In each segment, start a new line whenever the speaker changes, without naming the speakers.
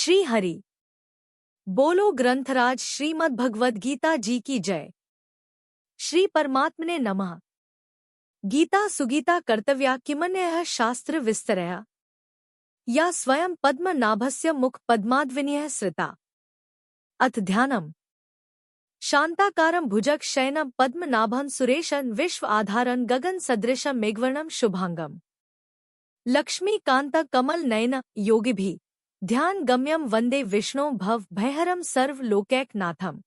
श्री हरि बोलो। ग्रंथराज श्रीमद् भगवद गीता जी की जय। श्री परमात्मने नमः। गीता सुगीता कर्तव्या किमन्यः शास्त्र विस्तरया या स्वयं पद्मनाभस्य मुख पद्माद्विनीयः श्रिता। अथ ध्यानम्। शांताकारं भुजग शयनं पद्मनाभं सुरेशं विश्व आधारं गगन सदृशं मेघवर्णं शुभांगम। लक्ष्मीकांत कमल नयन योगिभिः ध्यान गम्यम वंदे विष्णु भव भयहरम सर्व लोकैकनाथम।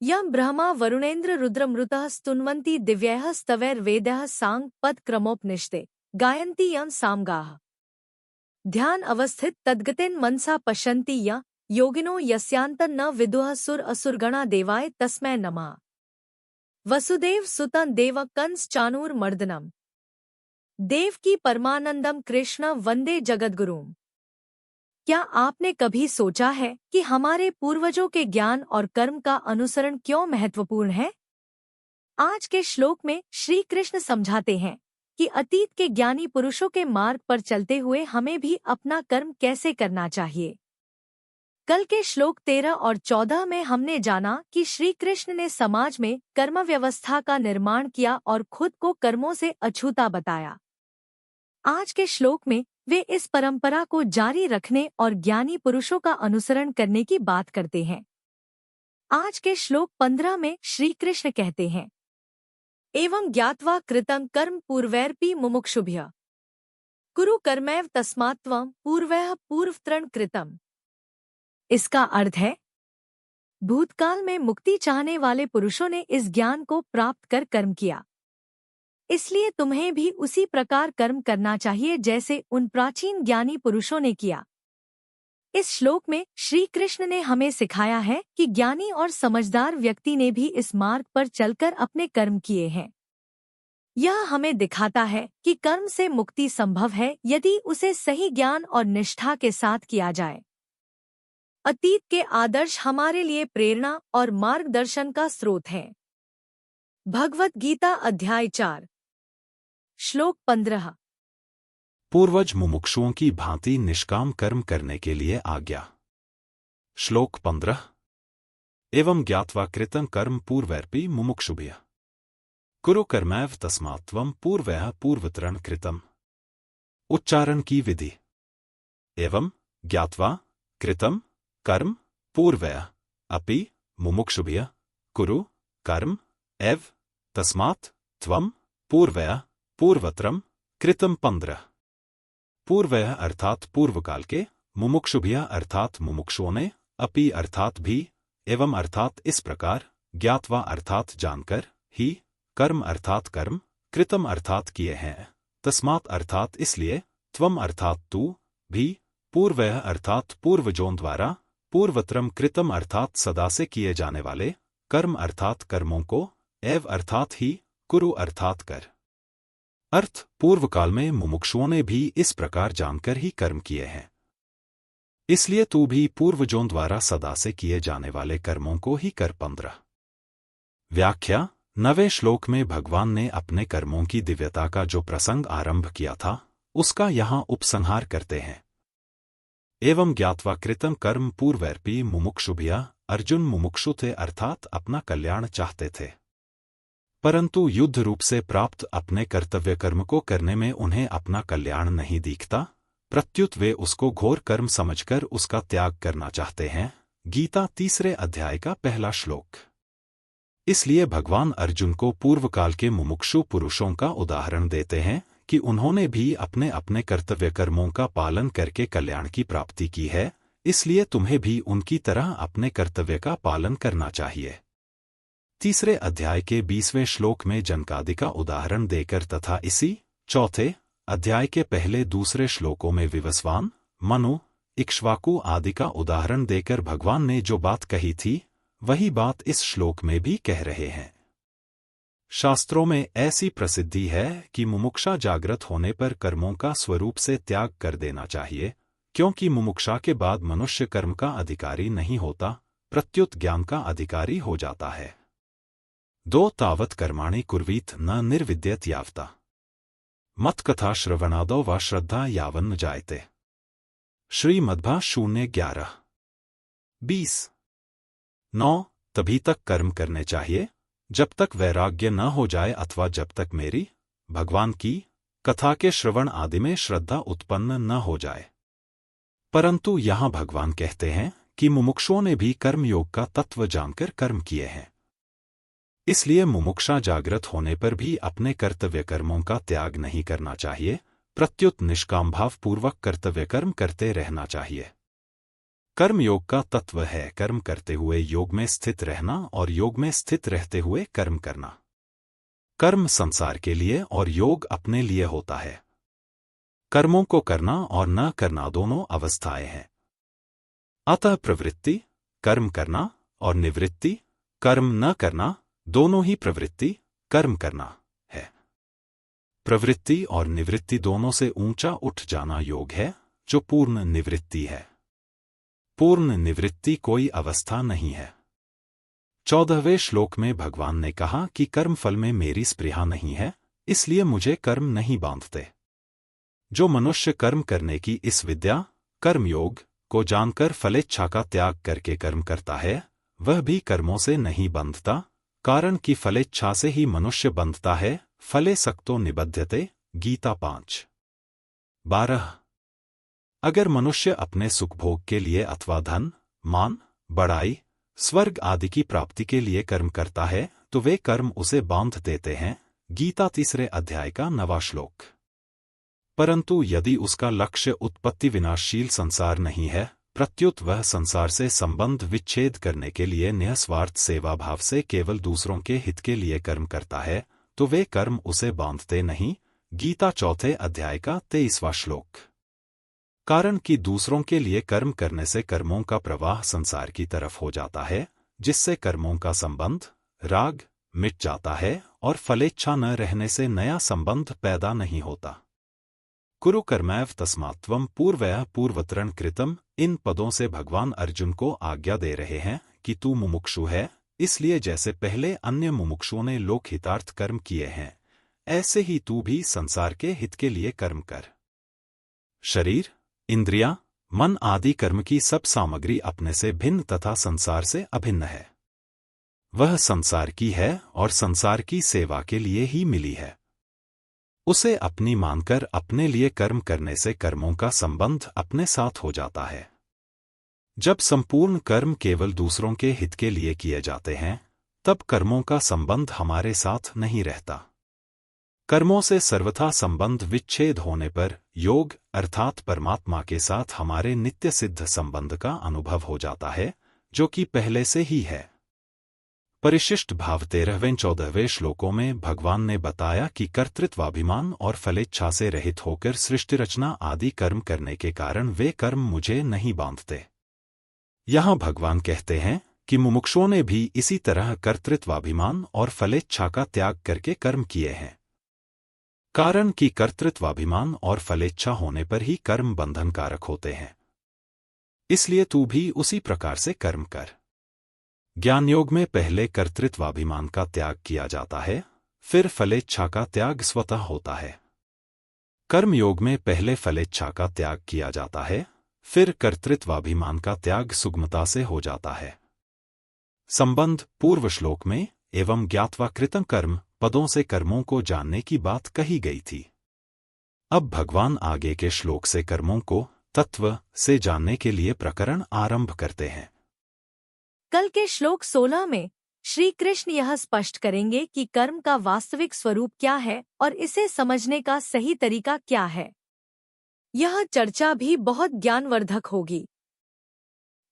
यम ब्रह्मा वरुणेन्द्र रुद्रमृतः स्तुन्वन्ति दिव्यैः स्तवैर्वेदैः सांग पद क्रमोपनिषदे गायन्ति यं सामगाः। ध्यान अवस्थित तद्गतिन मनसा पश्यन्ति य योगिनो यस्यान्तं न विदुः सुर असुरगणा देवाय तस्मै नमः। वसुदेव सुतं देव कंस चाणूर मर्दनम देवकी परमानंदम कृष्ण वंदे जगद्गुरुम। क्या आपने कभी सोचा है कि हमारे पूर्वजों के ज्ञान और कर्म का अनुसरण क्यों महत्वपूर्ण है? आज के श्लोक में श्री कृष्ण समझाते हैं कि अतीत के ज्ञानी पुरुषों के मार्ग पर चलते हुए हमें भी अपना कर्म कैसे करना चाहिए। कल के श्लोक 13 और 14 में हमने जाना कि श्री कृष्ण ने समाज में कर्म व्यवस्था का निर्माण किया और खुद को कर्मों से अछूता बताया। आज के श्लोक में वे इस परंपरा को जारी रखने और ज्ञानी पुरुषों का अनुसरण करने की बात करते हैं। आज के श्लोक 15 में श्री कृष्ण कहते हैं, एवं ज्ञात्वा कृतं कर्म पूर्वैरपि मुमुक्षुभ्यः कुरु कर्मैव तस्मात् त्वं पूर्वैः पूर्वतरं कृतम्। इसका अर्थ है, भूतकाल में मुक्ति चाहने वाले पुरुषों ने इस ज्ञान को प्राप्त कर कर्म किया, इसलिए तुम्हें भी उसी प्रकार कर्म करना चाहिए जैसे उन प्राचीन ज्ञानी पुरुषों ने किया। इस श्लोक में श्री कृष्ण ने हमें सिखाया है कि ज्ञानी और समझदार व्यक्ति ने भी इस मार्ग पर चलकर अपने कर्म किए हैं। यह हमें दिखाता है कि कर्म से मुक्ति संभव है यदि उसे सही ज्ञान और निष्ठा के साथ किया जाए। अतीत के आदर्श हमारे लिए प्रेरणा और मार्गदर्शन का स्रोत हैं। भगवद गीता अध्याय 4 श्लोक 15।
पूर्वज मुमुक्षुओं की भांति निष्काम कर्म करने के लिए आज्ञा। श्लोक 15। एवं ज्ञात्वा कृतं कर्म पूर्वैरपि मुमुक्षुभ्यः कुरु कर्मैव तस्मात् त्वं पूर्वैः पूर्वतरं कृतम्। उच्चारण की विधि। एवं ज्ञात्वा कृतं कर्म पूर्वैः अपि मुमुक्षुभ्यः कुरु कर्म एव तस्मात् त्वं पूर्वैः पूर्वतरं कृतं। 15। पूर्वैः अर्थात पूर्वकाल के, मुमुक्षुभ्यः अर्थात मुमुक्षुओं ने, अपि अर्थात भी, एवं अर्थात इस प्रकार, ज्ञात्वा अर्थात जानकर, ही कर्म अर्थात कर्म, कृतं अर्थात किए हैं, तस्मात् अर्थात इसलिए, त्वं अर्थात तू, भी, पूर्वैः अर्थात पूर्वजों द्वारा, पूर्वतरम कृतं अर्थात सदा से किए जाने वाले, कर्म अर्थात कर्मों को, एव अर्थात ही, कुरु अर्थात कर। अर्थ पूर्व काल में मुमुक्षुओं ने भी इस प्रकार जानकर ही कर्म किए हैं, इसलिए तू भी पूर्वजों द्वारा सदा से किए जाने वाले कर्मों को ही कर। 15। व्याख्या। 9वें श्लोक में भगवान ने अपने कर्मों की दिव्यता का जो प्रसंग आरंभ किया था उसका यहाँ उपसंहार करते हैं। एवं ज्ञात्वा कृतं कर्म पूर्वैरपि मुमुक्षुभ्यः। अर्जुन मुमुक्षु थे अर्थात अपना कल्याण चाहते थे, परंतु युद्ध रूप से प्राप्त अपने कर्तव्य कर्म को करने में उन्हें अपना कल्याण नहीं दिखता, प्रत्युत वे उसको घोर कर्म समझकर उसका त्याग करना चाहते हैं। गीता 3 अध्याय का पहला श्लोक। इसलिए भगवान अर्जुन को पूर्वकाल के मुमुक्षु पुरुषों का उदाहरण देते हैं कि उन्होंने भी अपने अपने कर्तव्य कर्मों का पालन करके कल्याण की प्राप्ति की है, इसलिए तुम्हें भी उनकी तरह अपने कर्तव्य का पालन करना चाहिए। 3 अध्याय के 20वें श्लोक में जनकादि का उदाहरण देकर तथा इसी 4 अध्याय के पहले दूसरे श्लोकों में विवस्वान, मनु, इक्ष्वाकु आदि का उदाहरण देकर भगवान ने जो बात कही थी वही बात इस श्लोक में भी कह रहे हैं। शास्त्रों में ऐसी प्रसिद्धि है कि मुमुक्षा जागृत होने पर कर्मों का स्वरूप से त्याग कर देना चाहिए, क्योंकि मुमुक्षा के बाद मनुष्य कर्म का अधिकारी नहीं होता, प्रत्युत ज्ञान का अधिकारी हो जाता है। 2 तावत् कर्माणि कुर्वीत न निर्विद्यत यावता मत्कथा श्रवणादो वा श्रद्धा यावन्न जायते। श्रीमद्भा 0:11-20। 9 तभी तक कर्म करने चाहिए जब तक वैराग्य न हो जाए अथवा जब तक मेरी, भगवान की कथा के श्रवण आदि में श्रद्धा उत्पन्न न हो जाए। परंतु यहाँ भगवान कहते हैं कि मुमुक्षुओं ने भी कर्मयोग का तत्व जानकर कर्म किए हैं। इसलिए मुमुक्षा जागृत होने पर भी अपने कर्तव्य कर्मों का त्याग नहीं करना चाहिए, प्रत्युत निष्काम भाव पूर्वक कर्तव्य कर्म करते रहना चाहिए। कर्मयोग का तत्व है कर्म करते हुए योग में स्थित रहना और योग में स्थित रहते हुए कर्म करना। कर्म संसार के लिए और योग अपने लिए होता है। कर्मों को करना और न करना दोनों अवस्थाएं हैं। अतः प्रवृत्ति, कर्म करना, और निवृत्ति, कर्म न करना, दोनों ही प्रवृत्ति, कर्म करना है। प्रवृत्ति और निवृत्ति दोनों से ऊंचा उठ जाना योग है, जो पूर्ण निवृत्ति है। पूर्ण निवृत्ति कोई अवस्था नहीं है। 14वें श्लोक में भगवान ने कहा कि कर्मफल में मेरी स्पृहा नहीं है, इसलिए मुझे कर्म नहीं बांधते। जो मनुष्य कर्म करने की इस विद्या, कर्मयोग, को जानकर फलेच्छा का त्याग करके कर्म करता है, वह भी कर्मों से नहीं बंधता, कारण कि फलेच्छा से ही मनुष्य बंधता है। फले सक्तो निबध्यते, गीता 5:12। अगर मनुष्य अपने सुखभोग के लिए अथवा धन, मान, बड़ाई, स्वर्ग आदि की प्राप्ति के लिए कर्म करता है तो वे कर्म उसे बांध देते हैं। गीता 3 अध्याय का 9वां श्लोक। परंतु यदि उसका लक्ष्य उत्पत्ति विनाशशील संसार नहीं है, प्रत्युत वह संसार से संबंध विच्छेद करने के लिए निःस्वार्थ सेवा भाव से केवल दूसरों के हित के लिए कर्म करता है, तो वे कर्म उसे बांधते नहीं। गीता 4 अध्याय का 23वां श्लोक। कारण कि दूसरों के लिए कर्म करने से कर्मों का प्रवाह संसार की तरफ हो जाता है, जिससे कर्मों का संबंध, राग, मिट जाता है और फलेच्छा न रहने से नया संबंध पैदा नहीं होता। कुरु कर्मैव तस्मात्त्वं पूर्वया पूर्वतरण कृतम। इन पदों से भगवान अर्जुन को आज्ञा दे रहे हैं कि तू मुमुक्षु है, इसलिए जैसे पहले अन्य मुमुक्षुओं ने लोकहितार्थ कर्म किए हैं, ऐसे ही तू भी संसार के हित के लिए कर्म कर। शरीर, इंद्रियां, मन आदि कर्म की सब सामग्री अपने से भिन्न तथा संसार से अभिन्न है। वह संसार की है और संसार की सेवा के लिए ही मिली है। उसे अपनी मानकर अपने लिए कर्म करने से कर्मों का संबंध अपने साथ हो जाता है। जब संपूर्ण कर्म केवल दूसरों के हित के लिए किए जाते हैं, तब कर्मों का संबंध हमारे साथ नहीं रहता। कर्मों से सर्वथा संबंध विच्छेद होने पर योग अर्थात परमात्मा के साथ हमारे नित्य सिद्ध संबंध का अनुभव हो जाता है, जो कि पहले से ही है। परिशिष्ट भाव 13वें-14वें श्लोकों में भगवान ने बताया कि कर्तृत्वाभिमान और फलेच्छा से रहित होकर सृष्टि रचना आदि कर्म करने के कारण वे कर्म मुझे नहीं बांधते। यहाँ भगवान कहते हैं कि मुमुक्षुओं ने भी इसी तरह कर्तृत्वाभिमान और फलेच्छा का त्याग करके कर्म किए हैं। कारण कि कर्तृत्वाभिमान और फलेच्छा होने पर ही कर्म बंधनकारक होते हैं। इसलिए तू भी उसी प्रकार से कर्म कर। ज्ञानयोग में पहले कर्तृत्वाभिमान का त्याग किया जाता है, फिर फलेच्छा का त्याग स्वतः होता है। कर्मयोग में पहले फलेच्छा का त्याग किया जाता है, फिर कर्तृत्वाभिमान का त्याग सुगमता से हो जाता है। संबंध पूर्व श्लोक में एवं ज्ञात्वा कृतं कर्म पदों से कर्मों को जानने की बात कही गई थी। अब भगवान आगे के श्लोक से कर्मों को तत्व से जानने के लिए प्रकरण आरंभ करते हैं।
कल के श्लोक 16 में श्री कृष्ण यह स्पष्ट करेंगे कि कर्म का वास्तविक स्वरूप क्या है और इसे समझने का सही तरीका क्या है। यह चर्चा भी बहुत ज्ञानवर्धक होगी।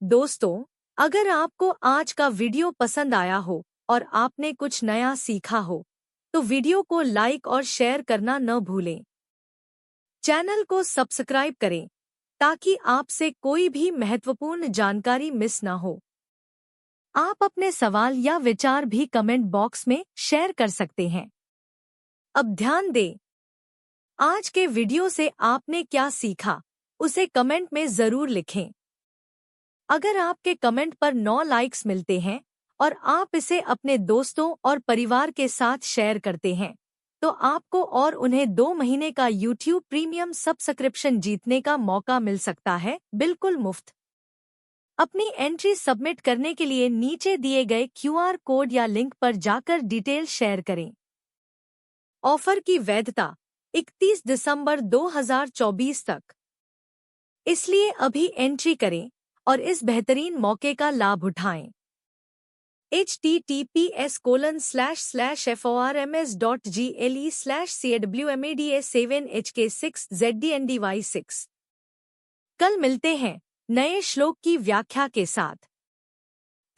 दोस्तों, अगर आपको आज का वीडियो पसंद आया हो और आपने कुछ नया सीखा हो, तो वीडियो को लाइक और शेयर करना न भूलें। चैनल को सब्सक्राइब करें ताकि आपसे कोई भी महत्वपूर्ण जानकारी मिस न हो। आप अपने सवाल या विचार भी कमेंट बॉक्स में शेयर कर सकते हैं। अब ध्यान दें, आज के वीडियो से आपने क्या सीखा, उसे कमेंट में जरूर लिखें। अगर आपके कमेंट पर 9 लाइक्स मिलते हैं और आप इसे अपने दोस्तों और परिवार के साथ शेयर करते हैं, तो आपको और उन्हें 2 महीने का YouTube प्रीमियम सब्सक्रिप्शन जीतने का मौका मिल सकता है, बिल्कुल मुफ्त। अपनी एंट्री सबमिट करने के लिए नीचे दिए गए QR कोड या लिंक पर जाकर डिटेल शेयर करें। ऑफर की वैधता 31 दिसंबर 2024 तक, इसलिए अभी एंट्री करें और इस बेहतरीन मौके का लाभ उठाएं। https://forms.gle/cwmada7hk6zdndy6। कल मिलते हैं नए श्लोक की व्याख्या के साथ।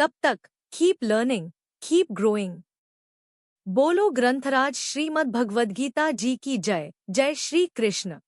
तब तक कीप लर्निंग, कीप ग्रोइंग। बोलो ग्रंथराज श्रीमद् भगवद गीता जी की जय। जय श्री कृष्ण।